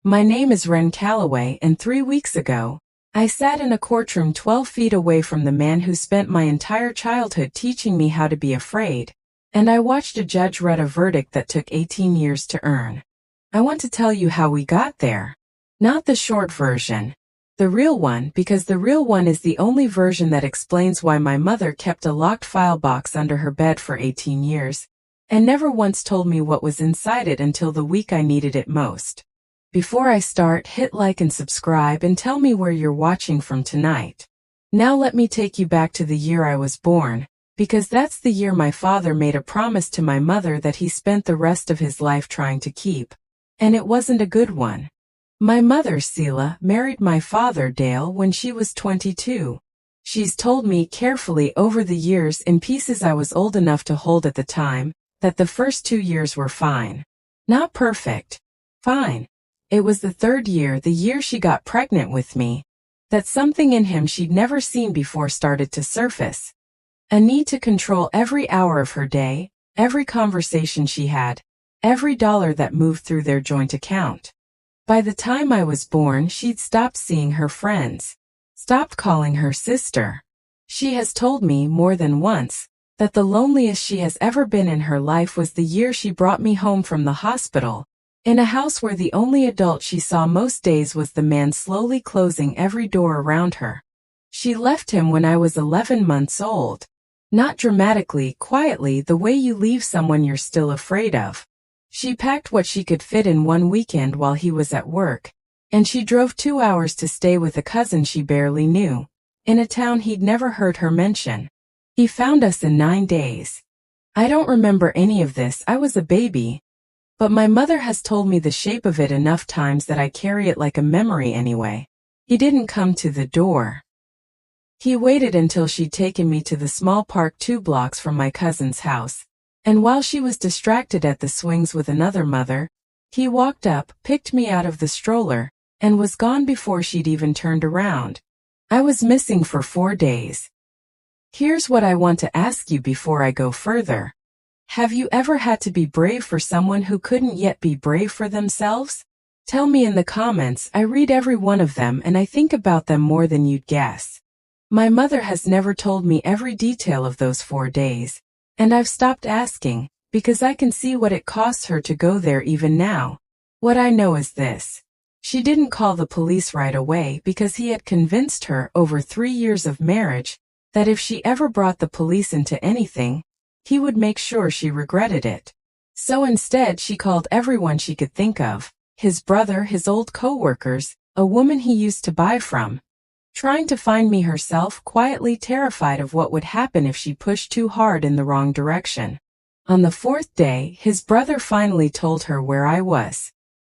My name is Wren Calloway, and 3 weeks ago, I sat in a courtroom 12 feet away from the man who spent my entire childhood teaching me how to be afraid, and I watched a judge read a verdict that took 18 years to earn. I want to tell you how we got there. Not the short version. The real one, because the real one is the only version that explains why my mother kept a locked file box under her bed for 18 years, and never once told me what was inside it until the week I needed it most. Before I start, hit like and subscribe and tell me where you're watching from tonight. Now let me take you back to the year I was born, because that's the year my father made a promise to my mother that he spent the rest of his life trying to keep. And it wasn't a good one. My mother, Seela, married my father, Dale, when she was 22. She's told me carefully over the years in pieces I was old enough to hold at the time, that the first 2 years were fine. Not perfect. Fine. It was the third year, the year she got pregnant with me, that something in him she'd never seen before started to surface. A need to control every hour of her day, every conversation she had, every dollar that moved through their joint account. By the time I was born, she'd stopped seeing her friends, stopped calling her sister. She has told me more than once that the loneliest she has ever been in her life was the year she brought me home from the hospital, in a house where the only adult she saw most days was the man slowly closing every door around her. She left him when I was 11 months old. Not dramatically, quietly, the way you leave someone you're still afraid of. She packed what she could fit in one weekend while he was at work, and she drove 2 hours to stay with a cousin she barely knew, in a town he'd never heard her mention. He found us in 9 days. I don't remember any of this, I was a baby. But my mother has told me the shape of it enough times that I carry it like a memory anyway. He didn't come to the door. He waited until she'd taken me to the small park 2 blocks from my cousin's house, and while she was distracted at the swings with another mother, he walked up, picked me out of the stroller, and was gone before she'd even turned around. I was missing for 4 days. Here's what I want to ask you before I go further. Have you ever had to be brave for someone who couldn't yet be brave for themselves? Tell me in the comments. I read every one of them and I think about them more than you'd guess. My mother has never told me every detail of those 4 days, and I've stopped asking, because I can see what it costs her to go there even now. What I know is this. She didn't call the police right away because he had convinced her over 3 years of marriage that if she ever brought the police into anything, he would make sure she regretted it. So instead she called everyone she could think of, his brother, his old co-workers, a woman he used to buy from, trying to find me herself, quietly terrified of what would happen if she pushed too hard in the wrong direction. On the 4th day, his brother finally told her where I was.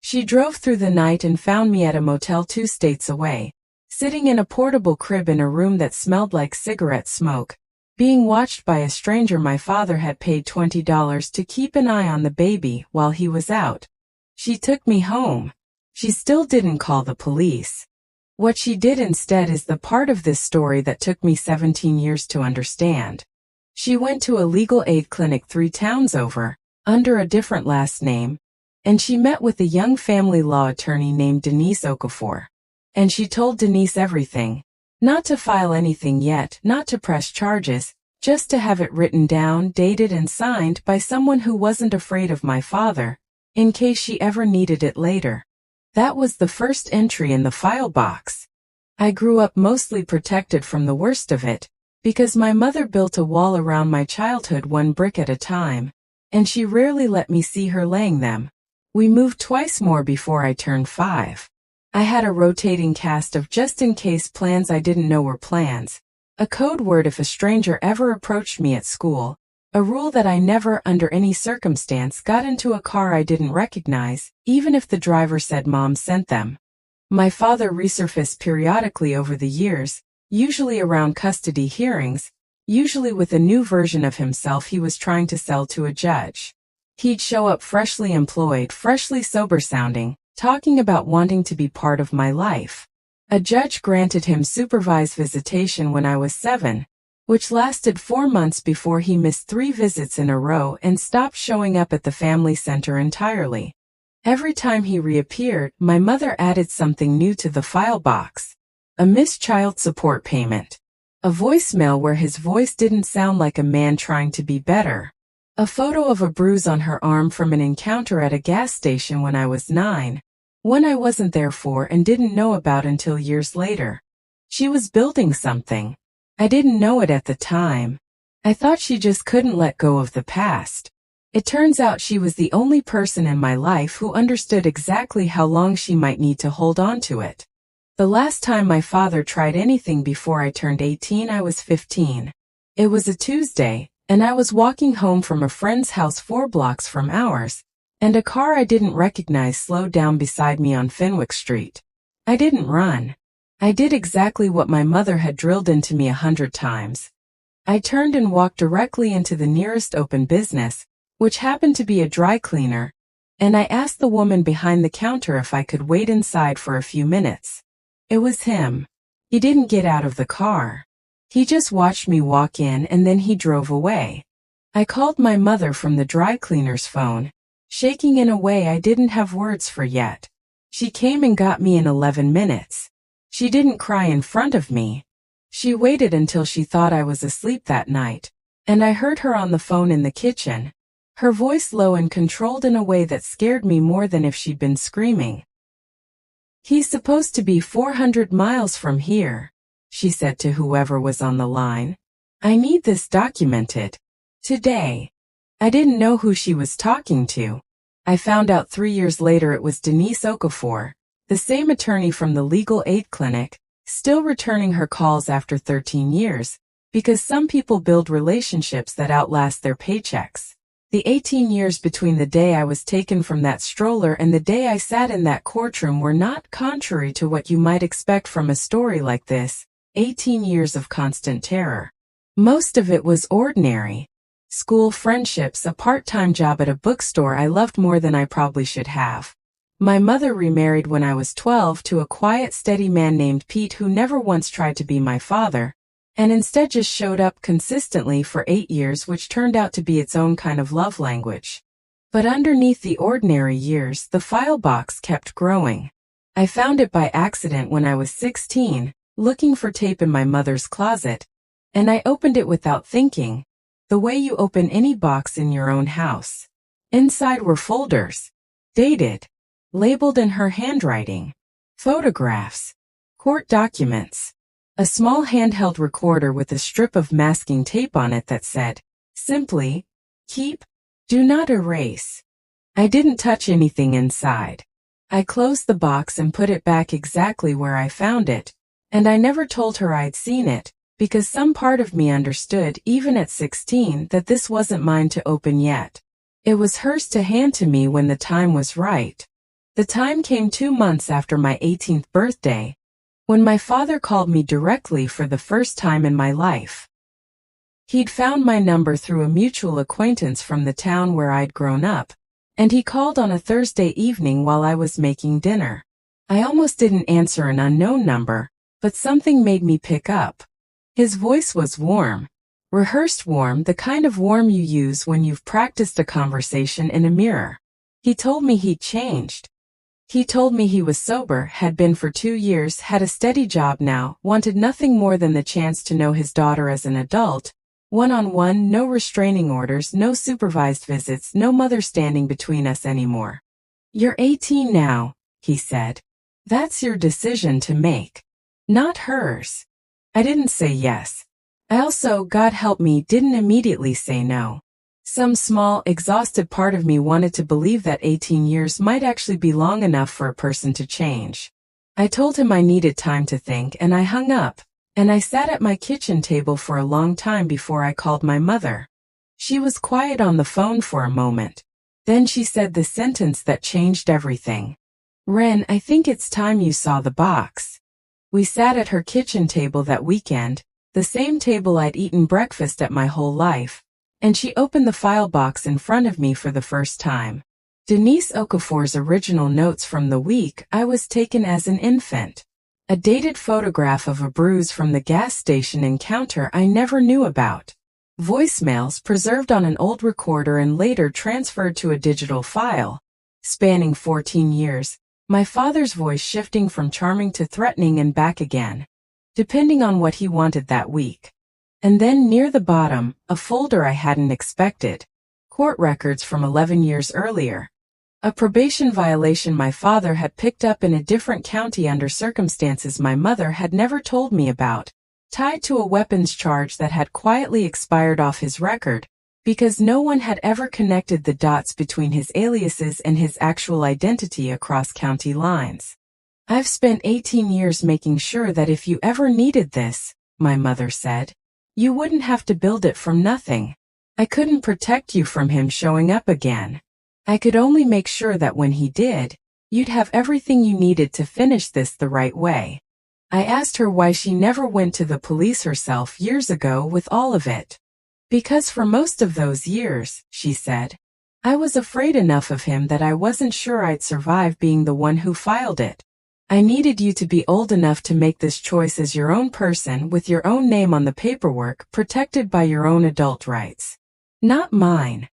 She drove through the night and found me at a motel 2 states away, sitting in a portable crib in a room that smelled like cigarette smoke, being watched by a stranger my father had paid $20 to keep an eye on the baby while he was out. She took me home. She still didn't call the police. What she did instead is the part of this story that took me 17 years to understand. She went to a legal aid clinic 3 towns over, under a different last name, and she met with a young family law attorney named Denise Okafor. And she told Denise everything. Not to file anything yet, not to press charges, just to have it written down, dated and signed by someone who wasn't afraid of my father, in case she ever needed it later. That was the first entry in the file box. I grew up mostly protected from the worst of it, because my mother built a wall around my childhood 1 brick at a time, and she rarely let me see her laying them. We moved twice more before I turned 5. I had a rotating cast of just-in-case plans I didn't know were plans, a code word if a stranger ever approached me at school, a rule that I never, under any circumstance, got into a car I didn't recognize, even if the driver said Mom sent them. My father resurfaced periodically over the years, usually around custody hearings, usually with a new version of himself he was trying to sell to a judge. He'd show up freshly employed, freshly sober-sounding, talking about wanting to be part of my life. A judge granted him supervised visitation when I was 7, which lasted 4 months before he missed 3 visits in a row and stopped showing up at the family center entirely. Every time he reappeared, my mother added something new to the file box. A missed child support payment. A voicemail where his voice didn't sound like a man trying to be better. A photo of a bruise on her arm from an encounter at a gas station when I was 9. One I wasn't there for and didn't know about until years later. She was building something. I didn't know it at the time. I thought she just couldn't let go of the past. It turns out she was the only person in my life who understood exactly how long she might need to hold on to it. The last time my father tried anything before I turned 18, I was 15. It was a Tuesday, and I was walking home from a friend's house 4 blocks from ours, and a car I didn't recognize slowed down beside me on Fenwick Street. I didn't run. I did exactly what my mother had drilled into me 100 times. I turned and walked directly into the nearest open business, which happened to be a dry cleaner, and I asked the woman behind the counter if I could wait inside for a few minutes. It was him. He didn't get out of the car. He just watched me walk in and then he drove away. I called my mother from the dry cleaner's phone, shaking in a way I didn't have words for yet. She came and got me in 11 minutes. She didn't cry in front of me. She waited until she thought I was asleep that night, and I heard her on the phone in the kitchen. Her voice low and controlled in a way that scared me more than if she'd been screaming. "He's supposed to be 400 miles from here," she said to whoever was on the line. "I need this documented. Today." I didn't know who she was talking to. I found out 3 years later it was Denise Okafor, the same attorney from the legal aid clinic, still returning her calls after 13 years, because some people build relationships that outlast their paychecks. The 18 years between the day I was taken from that stroller and the day I sat in that courtroom were not contrary to what you might expect from a story like this. 18 years of constant terror. Most of it was ordinary. School friendships, a part-time job at a bookstore I loved more than I probably should have. My mother remarried when I was 12 to a quiet, steady man named Pete who never once tried to be my father, and instead just showed up consistently for 8 years, which turned out to be its own kind of love language. But underneath the ordinary years, the file box kept growing. I found it by accident when I was 16, looking for tape in my mother's closet, and I opened it without thinking, the way you open any box in your own house. Inside were folders, dated, labeled in her handwriting, photographs, court documents, a small handheld recorder with a strip of masking tape on it that said, simply, "Keep, do not erase." I didn't touch anything inside. I closed the box and put it back exactly where I found it, and I never told her I'd seen it, because some part of me understood, even at 16, that this wasn't mine to open yet. It was hers to hand to me when the time was right. The time came 2 months after my 18th birthday, when my father called me directly for the first time in my life. He'd found my number through a mutual acquaintance from the town where I'd grown up, and he called on a Thursday evening while I was making dinner. I almost didn't answer an unknown number, but something made me pick up. His voice was warm, rehearsed warm, the kind of warm you use when you've practiced a conversation in a mirror. He told me he'd changed. He told me he was sober, had been for 2 years, had a steady job now, wanted nothing more than the chance to know his daughter as an adult, one-on-one, no restraining orders, no supervised visits, no mother standing between us anymore. "You're 18 now," he said. "That's your decision to make, not hers." I didn't say yes. I also, God help me, didn't immediately say no. Some small, exhausted part of me wanted to believe that 18 years might actually be long enough for a person to change. I told him I needed time to think, and I hung up, and I sat at my kitchen table for a long time before I called my mother. She was quiet on the phone for a moment. Then she said the sentence that changed everything. "Wren, I think it's time you saw the box." We sat at her kitchen table that weekend, the same table I'd eaten breakfast at my whole life, and she opened the file box in front of me for the first time. Denise Okafor's original notes from the week I was taken as an infant. A dated photograph of a bruise from the gas station encounter I never knew about. Voicemails preserved on an old recorder and later transferred to a digital file. spanning 14 years, my father's voice shifting from charming to threatening and back again, depending on what he wanted that week. And then near the bottom, a folder I hadn't expected. Court records from 11 years earlier. A probation violation my father had picked up in a different county under circumstances my mother had never told me about, tied to a weapons charge that had quietly expired off his record, because no one had ever connected the dots between his aliases and his actual identity across county lines. "I've spent 18 years making sure that if you ever needed this," my mother said, "you wouldn't have to build it from nothing. I couldn't protect you from him showing up again. I could only make sure that when he did, you'd have everything you needed to finish this the right way." I asked her why she never went to the police herself years ago with all of it. "Because for most of those years," she said, "I was afraid enough of him that I wasn't sure I'd survive being the one who filed it. I needed you to be old enough to make this choice as your own person with your own name on the paperwork, protected by your own adult rights. Not mine."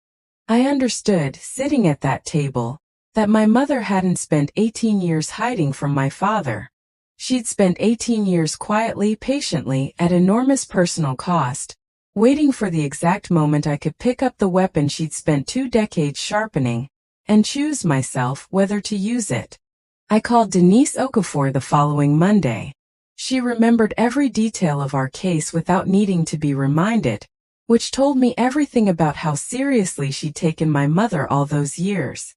I understood, sitting at that table, that my mother hadn't spent 18 years hiding from my father. She'd spent 18 years quietly, patiently, at enormous personal cost, waiting for the exact moment I could pick up the weapon she'd spent 2 decades sharpening, and choose myself whether to use it. I called Denise Okafor the following Monday. She remembered every detail of our case without needing to be reminded, which told me everything about how seriously she'd taken my mother all those years.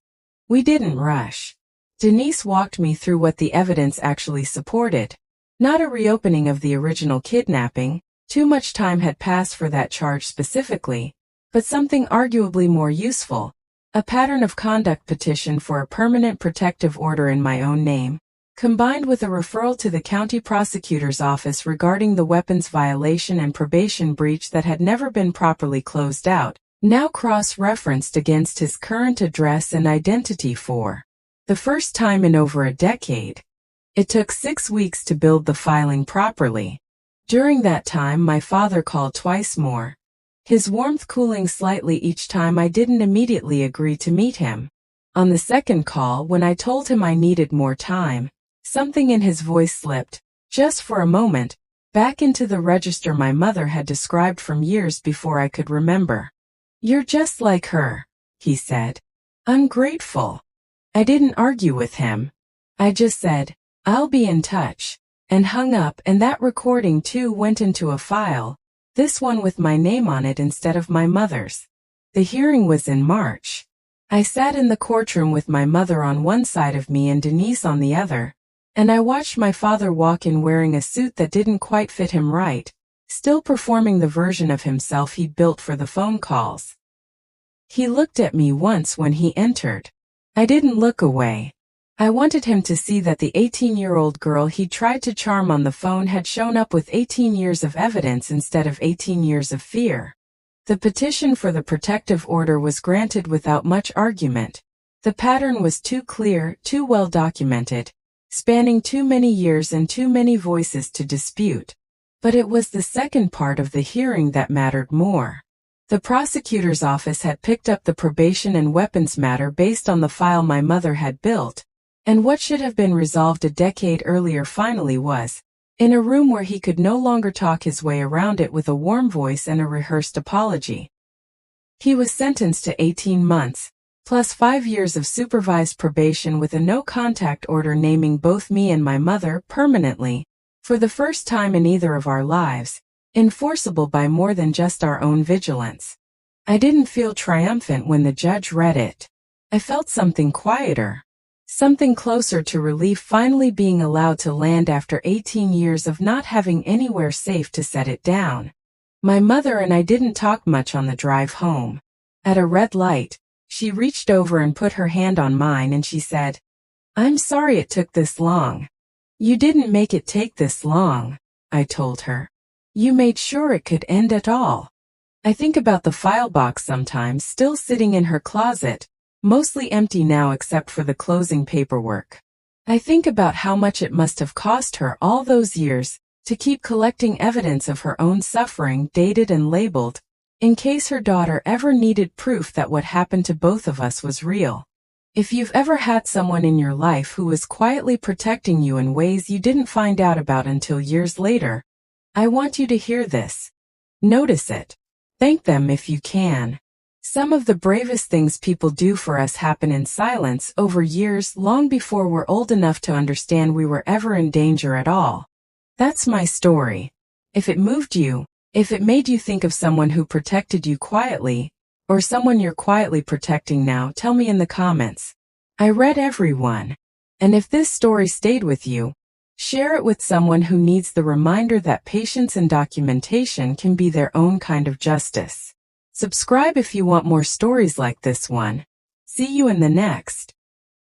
We didn't rush. Denise walked me through what the evidence actually supported. Not a reopening of the original kidnapping, too much time had passed for that charge specifically, but something arguably more useful, a pattern of conduct petition for a permanent protective order in my own name, combined with a referral to the county prosecutor's office regarding the weapons violation and probation breach that had never been properly closed out, now cross-referenced against his current address and identity for the first time in over a decade. It took 6 weeks to build the filing properly. During that time my father called twice more, his warmth cooling slightly each time I didn't immediately agree to meet him. On the second call, when I told him I needed more time, something in his voice slipped, just for a moment, back into the register my mother had described from years before I could remember. "You're just like her," he said. "Ungrateful." I didn't argue with him. I just said, "I'll be in touch," and hung up, and that recording too went into a file, this one with my name on it instead of my mother's. The hearing was in March. I sat in the courtroom with my mother on one side of me and Denise on the other, and I watched my father walk in wearing a suit that didn't quite fit him right, still performing the version of himself he'd built for the phone calls. He looked at me once when he entered. I didn't look away. I wanted him to see that the 18-year-old girl he tried to charm on the phone had shown up with 18 years of evidence instead of 18 years of fear. The petition for the protective order was granted without much argument. The pattern was too clear, too well documented, spanning too many years and too many voices to dispute. But it was the second part of the hearing that mattered more. The prosecutor's office had picked up the probation and weapons matter based on the file my mother had built, and what should have been resolved a decade earlier finally was, in a room where he could no longer talk his way around it with a warm voice and a rehearsed apology. He was sentenced to 18 months, plus 5 years of supervised probation with a no-contact order naming both me and my mother permanently, for the first time in either of our lives, enforceable by more than just our own vigilance. I didn't feel triumphant when the judge read it. I felt something quieter, something closer to relief finally being allowed to land after 18 years of not having anywhere safe to set it down. My mother and I didn't talk much on the drive home. At a red light, she reached over and put her hand on mine and she said, "I'm sorry it took this long." "You didn't make it take this long," I told her. "You made sure it could end at all." I think about the file box sometimes, still sitting in her closet, mostly empty now except for the closing paperwork. I think about how much it must have cost her all those years to keep collecting evidence of her own suffering, dated and labeled, in case her daughter ever needed proof that what happened to both of us was real. If you've ever had someone in your life who was quietly protecting you in ways you didn't find out about until years later, I want you to hear this. Notice it. Thank them if you can. Some of the bravest things people do for us happen in silence over years, long before we're old enough to understand we were ever in danger at all. That's my story. If it moved you, if it made you think of someone who protected you quietly, or someone you're quietly protecting now, tell me in the comments. I read every one. And if this story stayed with you, share it with someone who needs the reminder that patience and documentation can be their own kind of justice. Subscribe if you want more stories like this one. See you in the next.